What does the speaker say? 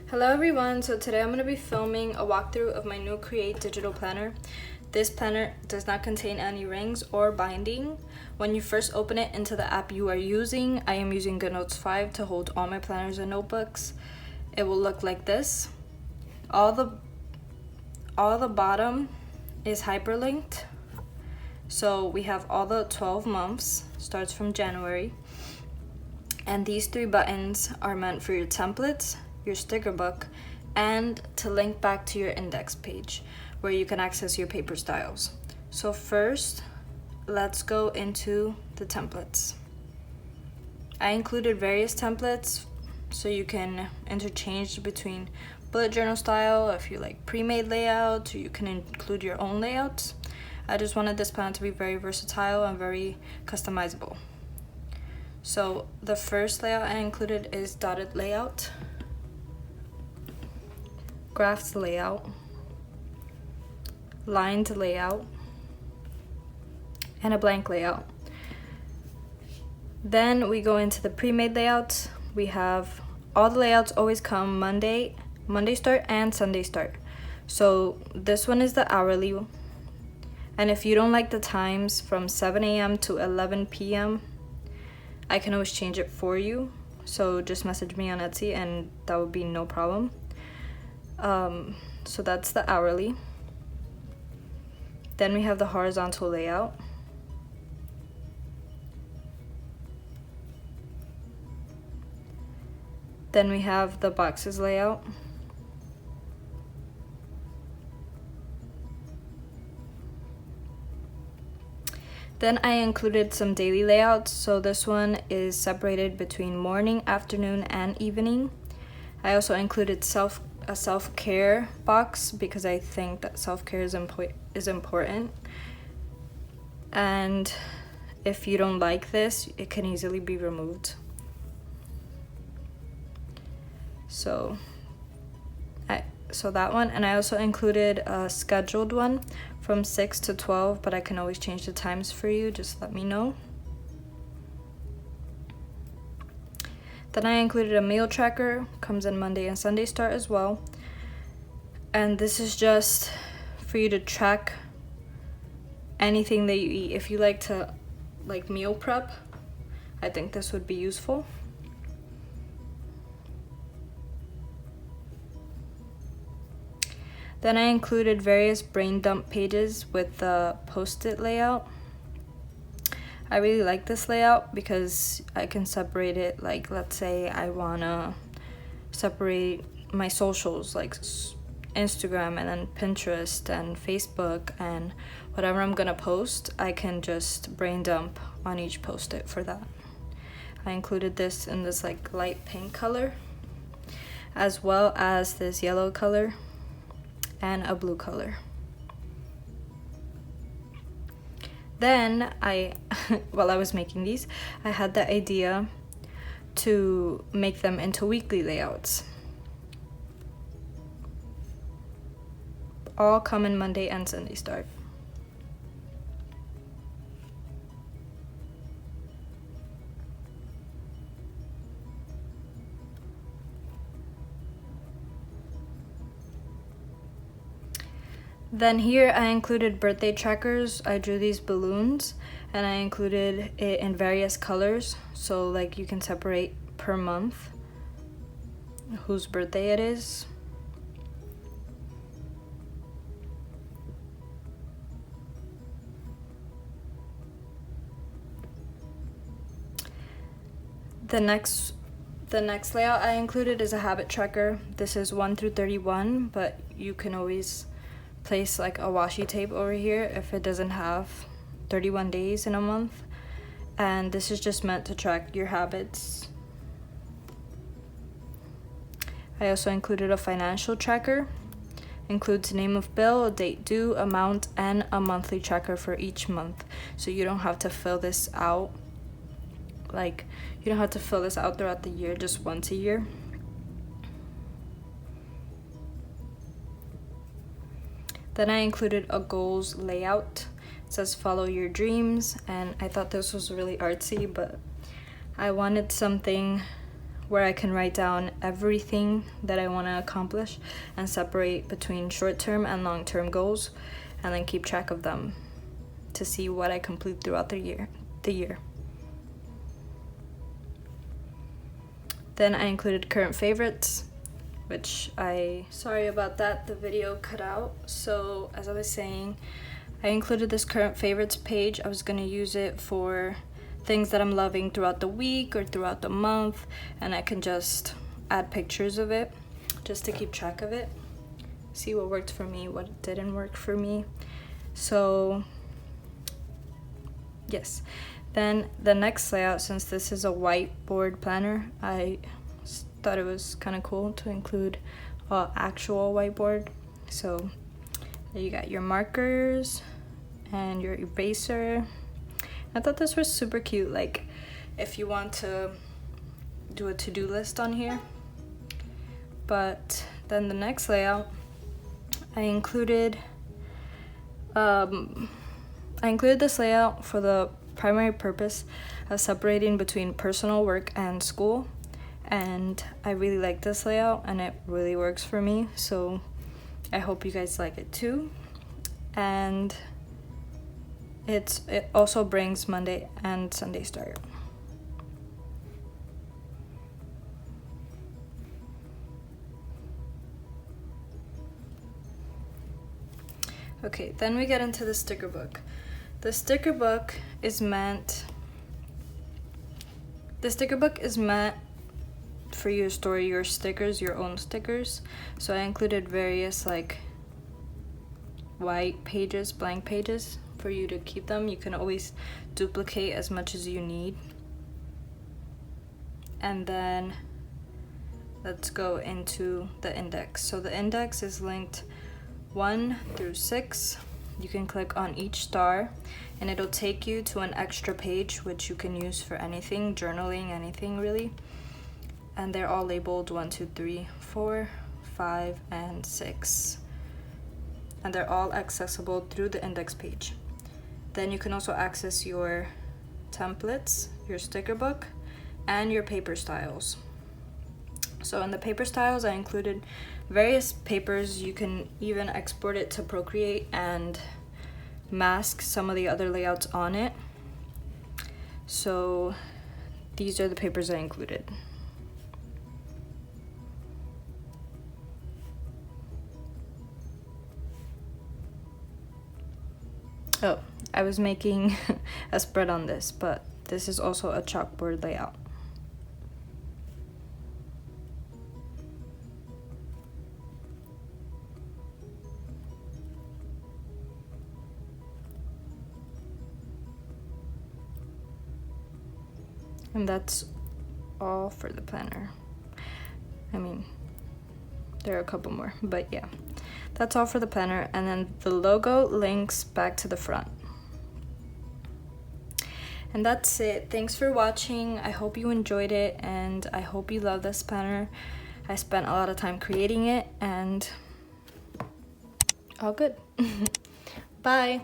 Hello everyone, so today I'm going to be filming a walkthrough of my new Create digital planner. This planner does not contain any rings or binding. When you first open it into the app you are using, I am using GoodNotes 5 to hold all my planners and notebooks. It will look like this. All the bottom is hyperlinked. So we have all the 12 months, starts from January. And these 3 buttons are meant for your templates, your sticker book, and to link back to your index page where you can access your paper styles. So first, let's go into the templates. I included various templates so you can interchange between bullet journal style if you like pre-made layouts, or you can include your own layouts. I just wanted this plan to be very versatile and very customizable. So the first layout I included is dotted layout, graphed layout, lined layout, and a blank layout. Then we go into the pre-made layouts. We have all the layouts always come Monday start and Sunday start. So this one is the hourly, and if you don't like the times from 7 a.m. to 11 p.m. I can always change it for you, so just message me on Etsy and that would be no problem. So that's the hourly. Then we have the horizontal layout. Then we have the boxes layout. Then I included some daily layouts. So this one is separated between morning, afternoon, and evening. I also included a self-care box because I think that self-care is important. And if you don't like this, it can easily be removed. So that one, and I also included a scheduled one from 6 to 12, but I can always change the times for you, just let me know. Then I included a meal tracker, comes in Monday and Sunday start as well. And this is just for you to track anything that you eat. If you like to meal prep, I think this would be useful. Then I included various brain dump pages with the post-it layout. I really like this layout because I can separate it, like let's say I wanna separate my socials like Instagram and then Pinterest and Facebook, and whatever I'm gonna post, I can just brain dump on each post-it for that. I included this in this like light pink color, as well as this yellow color and a blue color. Then while I was making these, I had the idea to make them into weekly layouts. All come in Monday and Sunday start. Then here I included birthday trackers. I drew these balloons and I included it in various colors, so like you can separate per month whose birthday it is. The next layout I included is a habit tracker. This is 1 through 31, but you can always place like a washi tape over here if it doesn't have 31 days in a month. And this is just meant to track your habits. I also included a financial tracker. Includes name of bill, a date due, amount, and a monthly tracker for each month. So you don't have to fill this out. Like, you don't have to fill this out throughout the year, just once a year. Then I included a goals layout. It says follow your dreams, and I thought this was really artsy, but I wanted something where I can write down everything that I want to accomplish and separate between short-term and long-term goals, and then keep track of them to see what I complete throughout the year. Then I included current favorites, which sorry about that, the video cut out. So as I was saying, I included this current favorites page. I was going to use it for things that I'm loving throughout the week or throughout the month, and I can just add pictures of it just to keep track of it, see what worked for me, what didn't work for me. So yes, then the next layout, since this is a whiteboard planner, I thought it was kind of cool to include an actual whiteboard. So you got your markers and your eraser. I thought this was super cute, like if you want to do a to-do list on here. But then the next layout, I included this layout for the primary purpose of separating between personal work and school, and I really like this layout and it really works for me, so I hope you guys like it too. And it also brings Monday and Sunday start. Okay, then we get into the sticker book. The sticker book is meant for you to store your stickers, your own stickers. So I included various like white pages, blank pages for you to keep them. You can always duplicate as much as you need. And then let's go into the index. So the index is linked 1 through 6. You can click on each star and it'll take you to an extra page, which you can use for anything, journaling, anything really. And they're all labeled 1, 2, 3, 4, 5, and 6. And they're all accessible through the index page. Then you can also access your templates, your sticker book, and your paper styles. So in the paper styles, I included various papers. You can even export it to Procreate and mask some of the other layouts on it. So these are the papers I included. Oh, I was making a spread on this, but this is also a chalkboard layout. And that's all for the planner. I mean, there are a couple more, but yeah. That's all for the planner, and then the logo links back to the front. And that's it. Thanks for watching. I hope you enjoyed it, and I hope you love this planner. I spent a lot of time creating it, and all good. Bye.